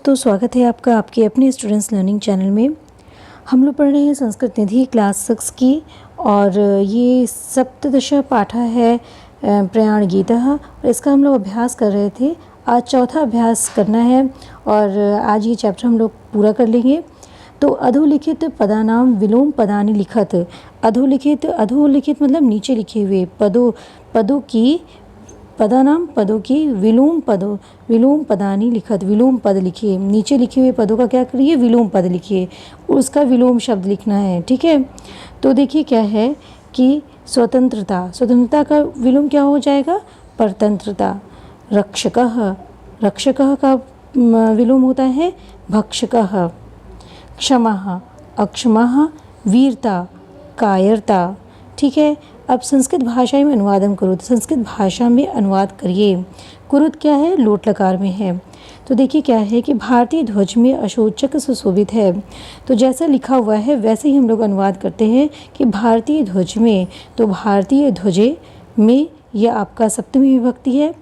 दोस्तों, स्वागत है आपका आपके अपने स्टूडेंट्स लर्निंग चैनल में। हम लोग पढ़ रहे हैं संस्कृत निधि क्लास 6 की और ये सप्तदश पाठ है प्रयाण गीतः। और इसका हम लोग अभ्यास कर रहे थे। आज चौथा अभ्यास करना है और आज ये चैप्टर हम लोग पूरा कर लेंगे। तो अधोलिखित पदानाम विलोम पदानि लिखत। अधोलिखित मतलब नीचे लिखे हुए पदों की पदानाम पदों की विलोम पदानी लिखत। विलोम पद लिखिए, नीचे लिखे हुए पदों का क्या करिए, विलोम पद लिखिए, उसका विलोम शब्द लिखना है। ठीक है, तो देखिए क्या है कि स्वतंत्रता का विलोम क्या हो जाएगा, परतंत्रता। रक्षकः का विलोम होता है भक्षकः। क्षमः अक्षमः, वीरता कायरता। ठीक है, अब संस्कृत भाषा में अनुवादन करो, तो संस्कृत भाषा में अनुवाद करिए। कुरुत क्या है, लोट लकार में है। तो देखिए क्या है कि भारतीय ध्वज में अशोक चक्र सुशोभित है। तो जैसा लिखा हुआ है वैसे ही हम लोग अनुवाद करते हैं कि भारतीय ध्वज में, तो भारतीय ध्वजे में यह आपका सप्तमी विभक्ति है।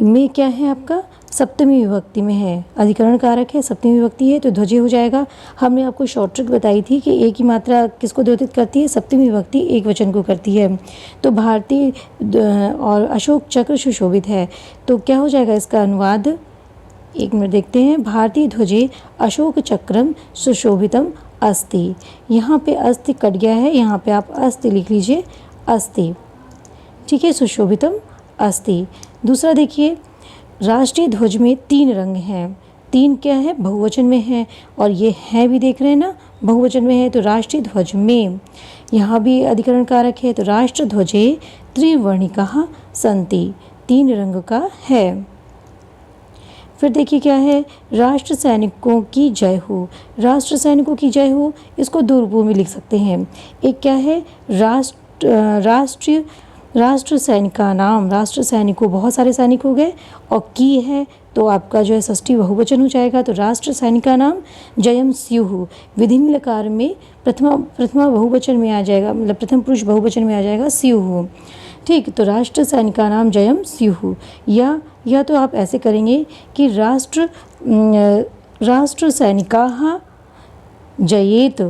में क्या है आपका, सप्तमी विभक्ति में है, अधिकरण कारक है, सप्तमी विभक्ति है, तो ध्वजे हो जाएगा। हमने आपको शॉर्ट ट्रिक बताई थी कि एक ही मात्रा किसको द्योतित करती है, सप्तमी विभक्ति एक वचन को करती है। तो भारतीय और अशोक चक्र सुशोभित है, तो क्या हो जाएगा इसका अनुवाद, एक मिनट देखते हैं। भारतीय ध्वजे अशोक चक्रम सुशोभितम अस्ति। यहाँ पे अस्ति कट गया है, यहाँ पे आप अस्ति लिख लीजिए, अस्ति। ठीक है, सुशोभितम अस्ति। दूसरा देखिए, राष्ट्रीय ध्वज में 3 रंग हैं। 3 क्या है, बहुवचन में है, और ये है भी देख रहे हैं ना, बहुवचन में है। तो राष्ट्रीय ध्वज में यहाँ भी अधिकरण कारक है, तो राष्ट्र ध्वजे त्रिवर्णिकाः सन्ति, 3 रंग का है। फिर देखिए क्या है, राष्ट्र सैनिकों की जय हो। राष्ट्र सैनिकों की जय हो, इसको 2 रूपों में लिख सकते हैं। एक क्या है, राष्ट्र सैनिका नाम, राष्ट्र सैनिकों, बहुत सारे सैनिक हो गए, और की है तो आपका जो है षष्ठी बहुवचन हो जाएगा। तो राष्ट्र सैनिका नाम जयम स्युः, विधिनी लकार में प्रथमा बहुवचन में आ जाएगा, मतलब प्रथम पुरुष बहुवचन में आ जाएगा स्युः। ठीक, तो राष्ट्र सैनिका नाम जयम स्युः। या तो आप ऐसे करेंगे कि राष्ट्र सैनिकाः जयेत।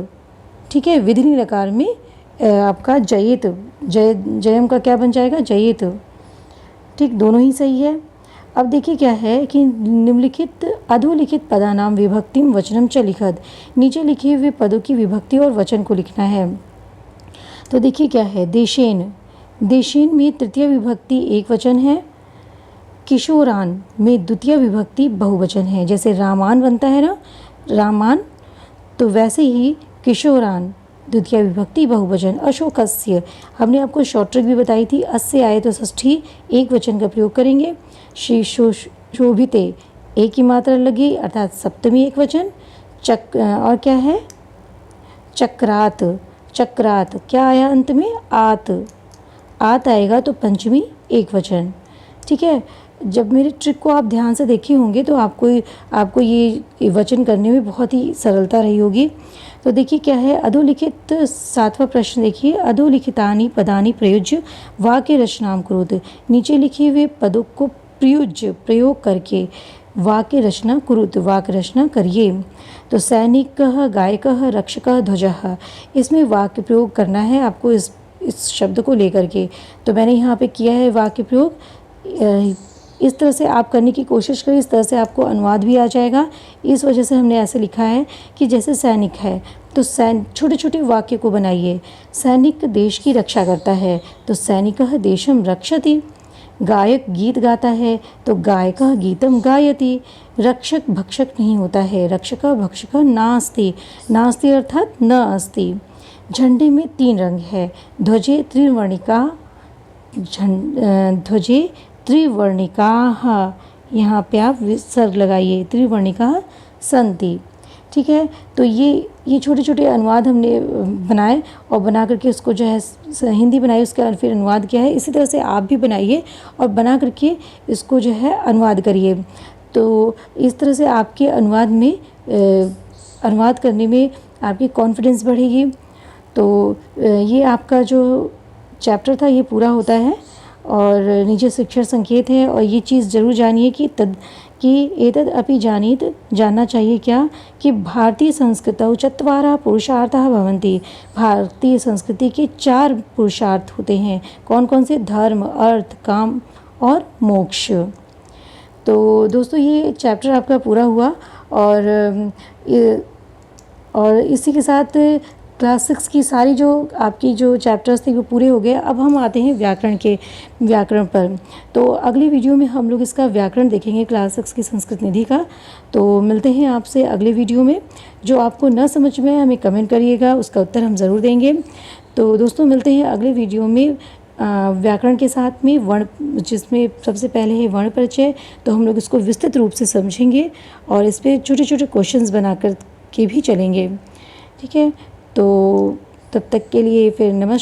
ठीक है, विधिनी लकार में आपका जयेत, जयम का क्या बन जाएगा, जयेत। ठीक, दोनों ही सही है। अब देखिए क्या है कि निम्नलिखित अधोलिखित पदानाम विभक्तिम वचनम च लिखत। नीचे लिखे हुए पदों की विभक्ति और वचन को लिखना है। तो देखिए क्या है, देशेन में तृतीय विभक्ति एक वचन है। किशोरान में द्वितीय विभक्ति बहुवचन है। जैसे रामान बनता है ना, रामान, तो वैसे ही किशोरान द्वितीय विभक्ति बहुवचन। अशोकस्य, हमने आपको शॉर्ट ट्रिक भी बताई थी, अस्य आए तो षष्ठी एक वचन का प्रयोग करेंगे। श्री शोभिते एक ही मात्रा लगी, अर्थात सप्तमी एक वचन। और क्या है, चक्रात क्या आया अंत में, आत आएगा तो पंचमी एक वचन। ठीक है, जब मेरे ट्रिक को आप ध्यान से देखे होंगे तो आपको ये वचन करने में बहुत ही सरलता रही होगी। तो देखिए क्या है, अधोलिखित 7वां प्रश्न देखिए, अधोलिखितानि पदानि प्रयुज्य वाक्य रचनाम कुरुत। नीचे लिखे हुए पदों को प्रयोग करके वाक्य रचना कुरुत, वाक्य रचना करिए। तो सैनिकः गायकः रक्षकः ध्वजः, इसमें वाक्य प्रयोग करना है आपको इस शब्द को लेकर के। तो मैंने यहाँ पे किया है वाक्य प्रयोग। इस तरह से आप करने की कोशिश करें, इस तरह से आपको अनुवाद भी आ जाएगा। इस वजह से हमने ऐसे लिखा है कि जैसे सैनिक है तो छोटे छोटे वाक्य को बनाइए। सैनिक देश की रक्षा करता है, तो सैनिकः देशम रक्षति। गायक गीत गाता है, तो गायकः गीतम गायति। रक्षक भक्षक नहीं होता है, रक्षकः भक्षकः नास्ति। नास्ति अर्थात न अस्ति। झंडे में 3 रंग है। ध्वजे त्रिवर्णिकाः, यहाँ पे आप विसर्ग लगाइए, त्रिवर्णिकाः सन्ति। ठीक है, तो ये छोटे छोटे अनुवाद हमने बनाए और बना करके उसको जो है हिंदी बनाई, उसका फिर अनुवाद किया है। इसी तरह से आप भी बनाइए और बना करके इसको जो है अनुवाद करिए। तो इस तरह से आपके अनुवाद करने में आपकी कॉन्फिडेंस बढ़ेगी। तो ये आपका जो चैप्टर था ये पूरा होता है। और नीचे शिक्षण संकेत है, और ये चीज़ ज़रूर जानिए कि एतद् अपि जानीत, जानना चाहिए क्या, कि भारतीय संस्कृतौ चत्वारः पुरुषार्थाः भवन्ति। भारतीय संस्कृति के 4 पुरुषार्थ होते हैं। कौन कौन से? धर्म, अर्थ, काम और मोक्ष। तो दोस्तों ये चैप्टर आपका पूरा हुआ और इसी के साथ क्लास 6 की सारी जो आपकी जो चैप्टर्स थे वो पूरे हो गए। अब हम आते हैं व्याकरण पर। तो अगली वीडियो में हम लोग इसका व्याकरण देखेंगे, क्लास 6 की संस्कृत निधि का। तो मिलते हैं आपसे अगले वीडियो में। जो आपको न समझ में हमें कमेंट करिएगा, उसका उत्तर हम ज़रूर देंगे। तो दोस्तों मिलते हैं अगले वीडियो में व्याकरण के साथ में वर्ण, जिसमें सबसे पहले है वर्ण परिचय। तो हम लोग इसको विस्तृत रूप से समझेंगे और इस पर छोटे छोटे क्वेश्चंस बना कर के भी चलेंगे। ठीक है, तो तब तक के लिए फिर नमस्कार।